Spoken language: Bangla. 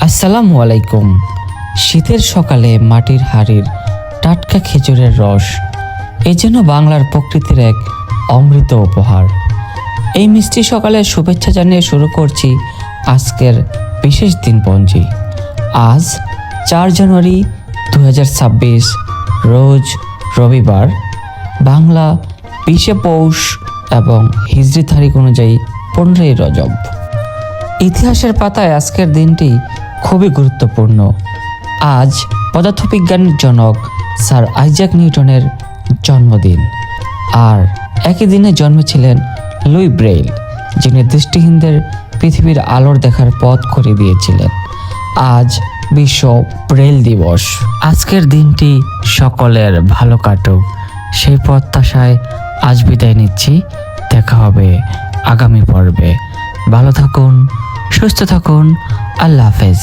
আসসালামু আলাইকুম। শীতের সকালে মাটির হাড়ির টাটকা খেজুরের রস এই যেন বাংলার প্রকৃতির এক অমৃত উপহার। এই মিষ্টি সকালে শুভেচ্ছা জানিয়ে শুরু করছি আজকের বিশেষ দিনপঞ্জি। আজ 4 জানুয়ারি 2026, রোজ রবিবার, বাংলা 20 পৌষ এবং হিজরি তারিখ অনুযায়ী 15ই রজব। ইতিহাসের পাতায় আজকের দিনটি খুবই গুরুত্বপূর্ণ। আজ পদার্থবিজ্ঞানের জনক স্যার আইজাক নিউটনের জন্মদিন। আর একই দিনে জন্মেছিলেন লুই ব্রেইল, যিনি দৃষ্টিহীনদের পৃথিবীর আলোর দেখার পথ করে দিয়েছিলেন। আজ বিশ্ব ব্রেইল দিবস। আজকের দিনটি সকলের ভালো কাটুক, সেই প্রত্যাশায় আজ বিদায় নিচ্ছি। দেখা হবে আগামী পর্বে। ভালো থাকুন, সুস্থ থাকুন। আল্লাহ হাফেজ।